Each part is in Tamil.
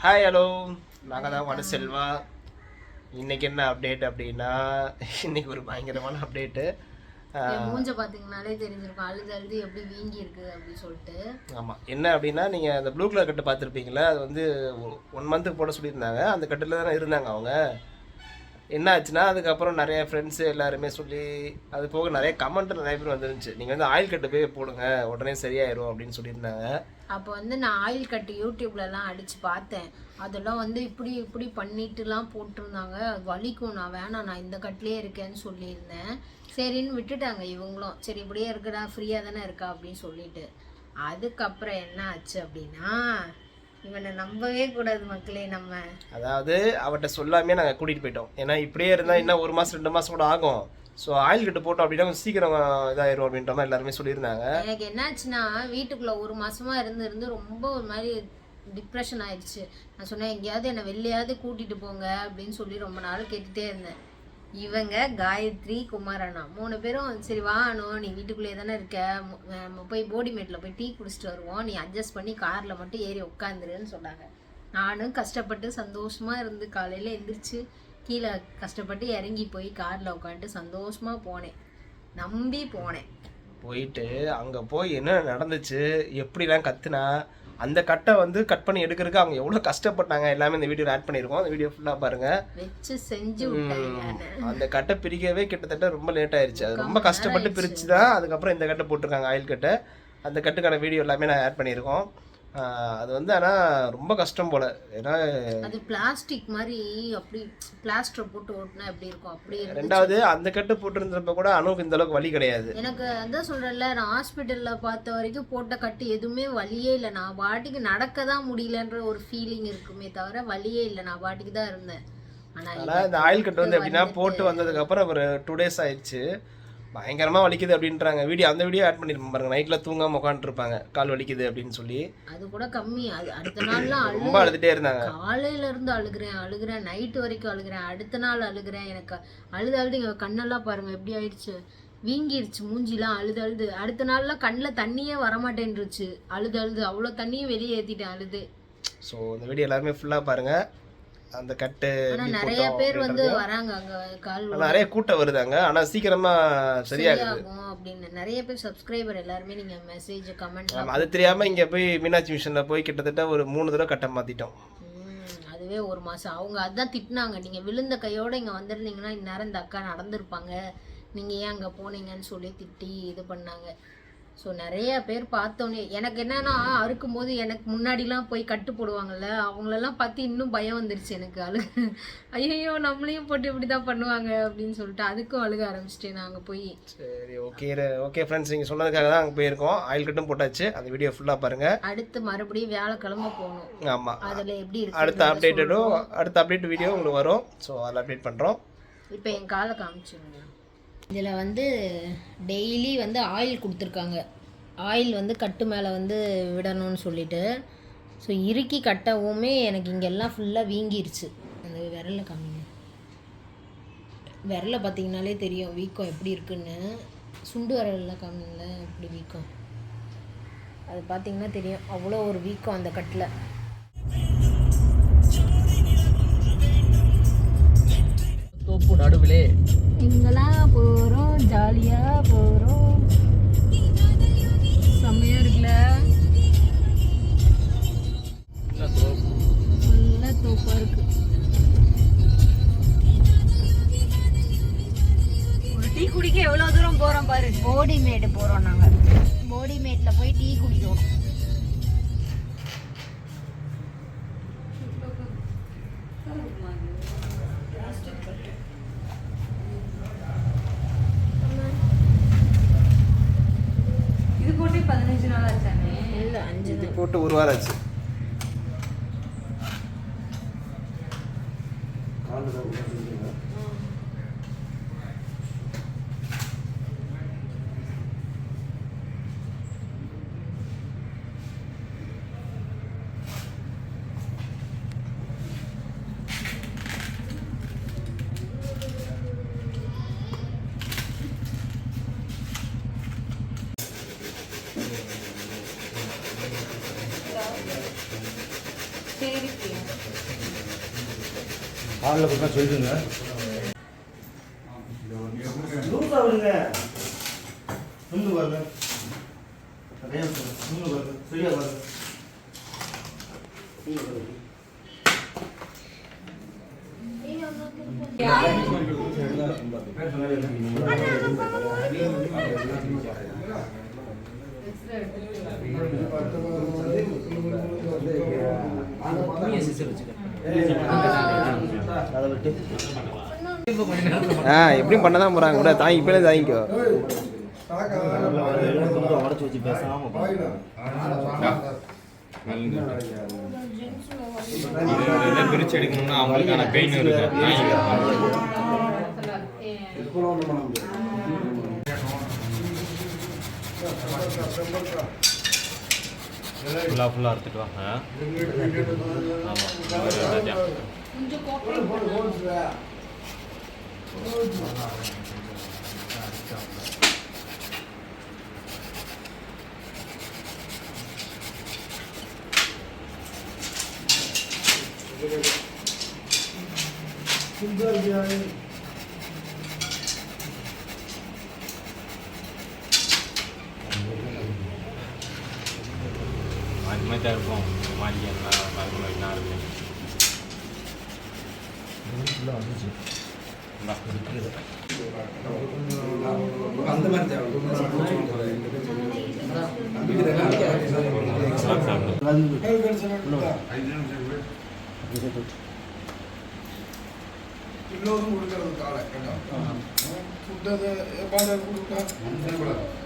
ஹாய் ஹலோ, நாங்கள் தான் வட செல்வா. இன்றைக்கி என்ன அப்டேட் அப்படின்னா, இன்றைக்கி ஒரு பயங்கரமான அப்டேட்டு. மூஞ்ச பார்த்தீங்கனாலே தெரிஞ்சிருக்கும் அழுது அழுது எப்படி வீங்கி இருக்கு அப்படின்னு சொல்லிட்டு. ஆமாம், என்ன அப்படின்னா நீங்கள் அந்த ப்ளூ கலர் கட்டு பார்த்துருப்பீங்களா, அது வந்து 1 மந்த்துக்கு போட சொல்லியிருந்தாங்க. அந்த கட்டில் தானே இருந்தாங்க அவங்க. என்ன ஆச்சுன்னா அதுக்கப்புறம் நிறைய ஃப்ரெண்ட்ஸு எல்லாருமே சொல்லி, அது போக நிறைய கமெண்ட் நிறைய பேர் வந்துருந்துச்சு, நீங்கள் வந்து ஆயில் கட்டு போய் போடுங்க உடனே சரியாயிரும் அப்படின்னு சொல்லியிருந்தாங்க. அப்போ வந்து நான் ஆயில் கட்டு யூடியூப்லலாம் அடித்து பார்த்தேன். அதெல்லாம் வந்து இப்படி இப்படி பண்ணிட்டுலாம் போட்டிருந்தாங்க. அது வலிக்கும், நான் வேணாம், நான் இந்த கட்டிலே இருக்கேன்னு சொல்லியிருந்தேன். சரின்னு விட்டுட்டாங்க இவங்களும். சரி இப்படியே இருக்குடா, ஃப்ரீயாக தானே இருக்கா அப்படின்னு சொல்லிட்டு. அதுக்கப்புறம் என்ன ஆச்சு அப்படின்னா, இவனை நம்பவே கூடாது மக்களே. நம்ம அதாவது அவர்கிட்ட சொல்லாமே நாங்கள் கூட்டிகிட்டு போயிட்டோம். ஏன்னா இப்படியே இருந்தால் இன்னும் 1 மாதம் 2 மாதம் கூட ஆகும். ஸோ ஆயில் கட்டு போட்டோம் அப்படின்னா கொஞ்சம் சீக்கிரம் இதாயிரும் அப்படின்ற மாதிரி எல்லாருமே சொல்லியிருந்தாங்க. எனக்கு என்னாச்சுன்னா, வீட்டுக்குள்ளே 1 மாசமா இருந்து ரொம்ப ஒரு மாதிரி டிப்ரெஷன் ஆயிடுச்சு. நான் சொன்னேன், எங்கேயாவது என்னை வெளியாவது கூட்டிகிட்டு போங்க அப்படின்னு சொல்லி ரொம்ப நாள் கேட்டுகிட்டே இருந்தேன். இவங்க காயத்ரி, குமாரண்ணா 3 பேரும் சரி வாணும், நீ வீட்டுக்குள்ளேயே தானே இருக்க, நம்ம போய் போடிமேட்டில் போய் டீ குடிச்சிட்டு வருவோம், நீ அட்ஜஸ்ட் பண்ணி காரில் மட்டும் ஏறி உட்காந்துருன்னு சொன்னாங்க. நானும் கஷ்டப்பட்டு சந்தோஷமாக இருந்து காலையில் எந்திரிச்சு கீழே கஷ்டப்பட்டு இறங்கி போய் காரில் உட்காந்துட்டு சந்தோஷமாக போனேன். நம்பி போனேன். போயிட்டு அங்கே போய் என்ன நடந்துச்சு, எப்படிலாம் கத்துனா, அந்த கட்டை வந்து கட் பண்ணி எடுக்கிறதுக்கு அவங்க எவ்வளோ கஷ்டப்பட்டாங்க எல்லாமே இந்த வீடியோவில் ஆட் பண்ணியிருக்கோம். அந்த வீடியோ ஃபுல்லாக பாருங்கள். வச்சு செஞ்சு விட்டாங்க. அந்த கட்டை பிரிக்கவே கிட்டத்தட்ட ரொம்ப லேட் ஆயிடுச்சு. அது ரொம்ப கஷ்டப்பட்டு பிரித்து தான் அதுக்கப்புறம் இந்த கட்டை போட்டிருக்காங்க, ஆயில் கட்டை. அந்த கட்டுக்கான வீடியோ எல்லாமே நான் ஆட் பண்ணியிருக்கோம். அது வந்து ஆனால் ரொம்ப கஷ்டம் போல். ஏன்னா அது பிளாஸ்டிக் மாதிரி அப்படி பிளாஸ்டர் போட்டு ஓட்டினா எப்படி இருக்கும் அப்படி. ரெண்டாவது அந்த கட்டு போட்டிருந்தப்ப கூட அணுவுக்கு இந்த அளவுக்கு வலி கிடையாது. எனக்கு அதான் சொல்கிறேன்ல, நான் ஹாஸ்பிட்டலில் பார்த்த வரைக்கும் போட்ட கட்டு எதுவுமே வலியே இல்லை. நான் பாட்டிக்கு நடக்க தான் முடியலன்ற ஒரு ஃபீலிங் இருக்குமே தவிர வலியே இல்லை. நான் பாட்டிக்கு தான் இருந்தேன். ஆனால் இந்த ஆயில் கட்டு வந்து எப்படின்னா போட்டு வந்ததுக்கப்புறம் ஒரு 2 days ஆயிடுச்சு, பயங்கரமாக வலிக்குது அப்படின்றாங்க. அந்த வீடியோ ஆட் பண்ணிருப்போம் பாருங்க. நைட்டில் தூங்காமல் உட்காந்துருப்பாங்க, கால் வலிக்குது அப்படின்னு சொல்லி. அது கூட கம்மி. அது அடுத்த நாள்லாம் ரொம்ப அழுதுகிட்டே இருந்தாங்க. காலையில இருந்து அழுகிறேன், நைட்டு வரைக்கும் அழுகிறேன், அடுத்த நாள் அழுகிறேன். எனக்கு அழுது இங்கே கண்ணெல்லாம் பாருங்க எப்படி ஆயிடுச்சு, வீங்கிருச்சு மூஞ்சிலாம் அழுது. அடுத்த நாள்லாம் கண்ணில் தண்ணியே வரமாட்டேன்ருச்சு அழுது. அவ்வளோ தண்ணியும் வெளியே ஏற்றிட்டேன் அழுது. ஸோ இந்த வீடியோ எல்லாருமே ஃபுல்லாக பாருங்கள். அந்த கட்டு நிறைய பேர் வந்து வராங்க அங்க, கால் நிறைய கூட்டம் வருதாங்க. ஆனா சீக்கிரமா சரியாகும் அப்படின்னு நிறைய பேர் சப்ஸ்கிரைபர் எல்லாருமே நீங்க மெசேஜ் கமெண்ட். அது தெரியாம இங்க போய் மீனாட்சி மிஷன்ல போய் கிட்டத்தட்ட ஒரு 3 தடவை கட்ட மாத்திட்டோம். அதுவே 1 மாசம். அவங்க அதான் திட்டினாங்க, நீங்க விழுந்த கையோட இங்க வந்திருந்தீங்கன்னா இந்நேரம் இந்த அக்கா நடந்திருப்பாங்க, நீங்க ஏன் அங்க போனீங்கன்னு சொல்லி திட்டி இது பண்ணாங்க. ஸோ நிறைய பேர் பார்த்தோன்னே எனக்கு என்னன்னா, அறுக்கும்போது எனக்கு முன்னாடிலாம் போய் கட்டு போடுவாங்கல்ல, அவங்களெல்லாம் பார்த்து இன்னும் பயம் வந்துருச்சு எனக்கு. ஐயோ நம்மளையும் போட்டு இப்படி தான் பண்ணுவாங்க அப்படின்னு சொல்லிட்டு அதுக்கும் அழுக ஆரம்பிச்சிட்டேன் நான் அங்கே போய். சரி ஓகே ஃப்ரெண்ட்ஸ், நீங்கள் சொன்னதுக்காக தான் அங்கே போயிருக்கோம். ஆயில் கட்டும் போட்டாச்சு. அந்த வீடியோ ஃபுல்லாக பாருங்கள். அடுத்து மறுபடியும் வியாழக்கிழமை போகணும். ஆமாம், அதில் எப்படி இருக்கு அடுத்த அப்டேட் வீடியோ உங்களுக்கு வரும். ஸோ அதில் அப்டேட் பண்ணுறோம். இப்போ என் காலை காமிச்சுங்க. இதில் வந்து டெய்லி வந்து ஆயில் கொடுத்துருக்காங்க. ஆயில் வந்து கட்டு மேலே வந்து விடணும்னு சொல்லிட்டு. ஸோ இறுக்கி கட்டவுமே எனக்கு இங்கெல்லாம் ஃபுல்லாக வீங்கிருச்சு. அந்த விரலை காமிங்க, விரலை பார்த்தீங்கனாலே தெரியும் வீக்கம் எப்படி இருக்குன்னு. சுண்டு விரலில் காமிங்கள எப்படி வீக்கம், அது பார்த்தீங்கன்னா தெரியும் அவ்வளோ ஒரு வீக்கம் அந்த கட்டில். தோப்பு நடுவிலே இங்கெல்லாம் போகிறோம், ஜாலியாக போகிறோம், செம்மையாக இருக்குல்ல. ஃபுல்லாக தோப்பாக இருக்கு. ஒரு டீ குடிக்க எவ்வளோ தூரம் போகிறோம் பாரு. போடிமேடு போகிறோம் நாங்கள். போடிமேட்டில் போய் டீ குடிக்கிறோம். போட்டு 15 நாள் ஆச்சானே? இல்லை 5 நாள் போட்டு 1 வாரம் ஆச்சு. சரி ஹாலில் கொடுத்தா சொல்லுங்க. லூஸாக விடுங்க. நின்று பாருங்க. நிறையா நின்று பாருங்க. சரியா பாருங்க. அதை விட்டு எப்படியும் பண்ண தான் போகிறாங்க கூட தாங்கி இப்போலே தாங்கிக்கோ. உடச்சி வச்சு பேசாமல் பிரிச்சு எடுக்கணும்னா அவங்களுக்கான பெயின் இருக்கு. ஃபுல்லாக எடுத்துட்டு வாங்க. அது மாதிரி தான் இருக்கும். மாதிரி எல்லாம் மறுபடியும் என்ன இருக்கு அந்த மாதிரி இன்னொரும் கொடுக்கறது காலை ஃபுட்டது பாட கொடுக்க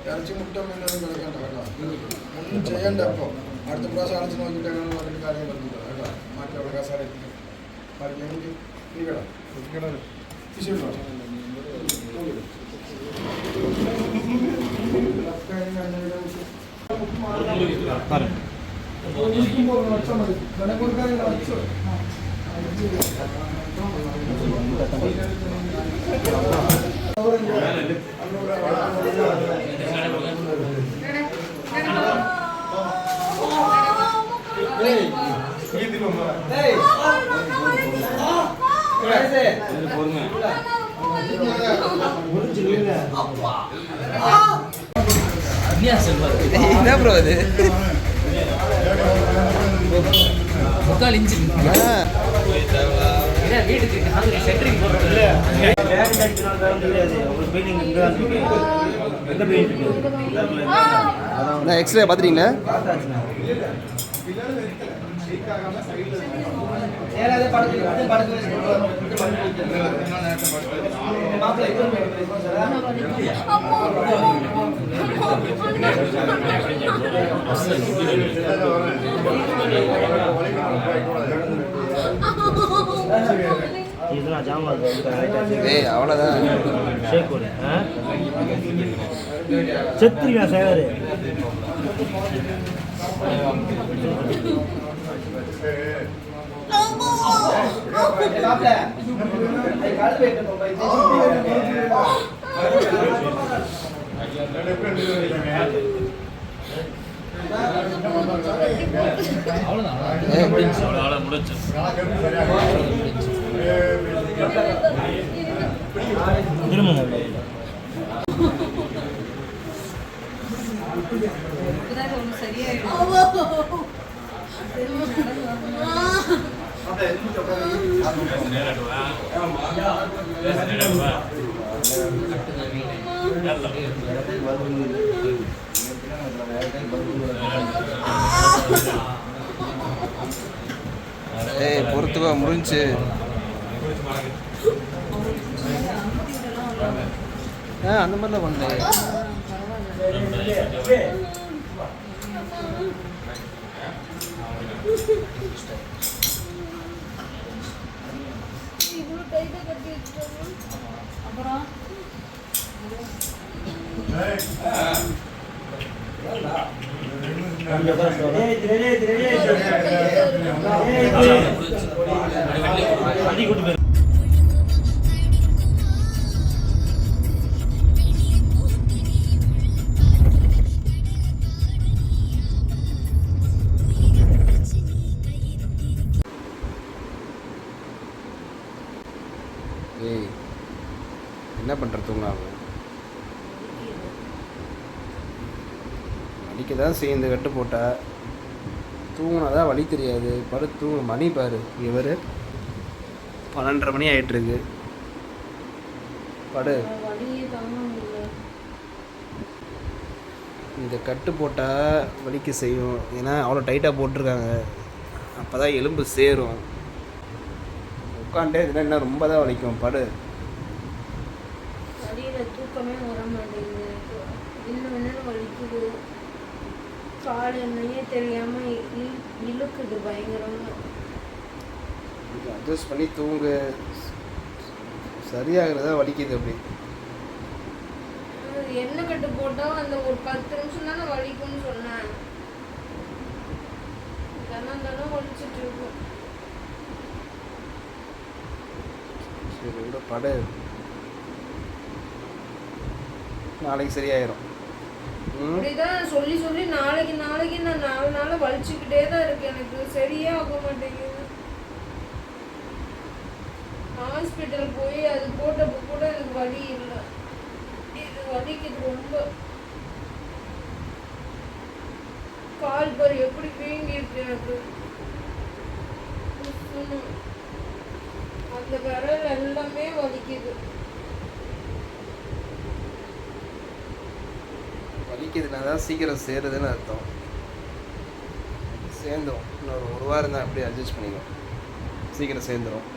இறச்சி முட்டை மீன் கிடைக்கണ്ട ഒന്നും ചെയ്യണ്ട. അപ്പോൾ അടുത്ത പ്രാവശ്യം അടച്ച് നോക്കിയിട്ടാണ് പറഞ്ഞിട്ട് കാര്യം പറഞ്ഞില്ല കേട്ടോ. മാറ്റി അവിടെ കസാര പഠിക്കണമെങ്കിൽ ഇരിക്കണം വിഷയമുണ്ടോ? വെച്ചാൽ മതി വില കൊടുക്കാതെ വെച്ചോ. என்ன ப்ரோ அது? 3/4 இன்ச்சு வீட்டுக்கு சென்ட்ரிங் போடுறது எக்ஸ்ரே பார்த்துட்டீங்களா? இதெல்லாம் ஜாமான் ஏய் அவ்வளோதான். ஷேக்கோட செத்துருக்கா சேகர். அவ்வளோதான் முடிச்சு. ஏய் பொறுத்துவா முடிஞ்சு. அந்த மாதிரிலாம் பண்ணேன். அப்புறம் ஏய் என்ன பண்ணுற தூங்காம வலிக்க தான் செய்யும் இந்த கட்டு போட்டா தூங்கினா தான் வலி தெரியாது படு தூங்க மணி பாரு இவர் 12:30 மணி ஆகிட்டுருக்கு படு வலியே தாங்க முடியல. இந்த கட்டு போட்டால் வலிக்க செய்யும் ஏன்னா அவ்வளோ டைட்டாக போட்டிருக்காங்க அப்போ தான் எலும்பு சேரும் உட்காண்டே இதெல்லாம் என்ன ரொம்ப தான் வலிக்கும் படு வலியில தூக்கமே வர மாட்டேங்குது. இன்னும் வலிக்குது. கால் என்னையே தெரியாம இழுக்குது பயங்கரமா. அட்ஜஸ்ட் பண்ணி தூங்கு சரியாகிறதா வலிக்குது அப்படி எண்ணெய் கட்டு போட்டா அந்த ஒரு 10 நிமிஷம் தானே வலிக்கும்னு சொன்னேன். தானே வலிச்சிட்டு இருக்கும். சரி விட படு நாளைக்கு சரியாயிரும் இப்படிதான் சொல்லி சொல்லி நாளைக்கு நான் 4 நாள் வலிச்சுக்கிட்டே தான் இருக்கு. எனக்கு சரியே ஆக மாட்டேங்குது. ஹாஸ்பிட்டல் போய் அது போட்டப்போ கூட எனக்கு வலி இல்லை. இது வலிக்குது ரொம்ப. கால் பாரு எப்படி வீங்கி இருக்கு எனக்கு. அந்த விரல் எல்லாமே வலிக்குது. வலிக்குதுன்னா தான் சீக்கிரம் சேருதுன்னு அர்த்தம். சேர்ந்துடும் இன்னொரு 1 வாரம் தான் அப்படியே அட்ஜஸ்ட் பண்ணிக்கும் சீக்கிரம் சேர்ந்துடும்.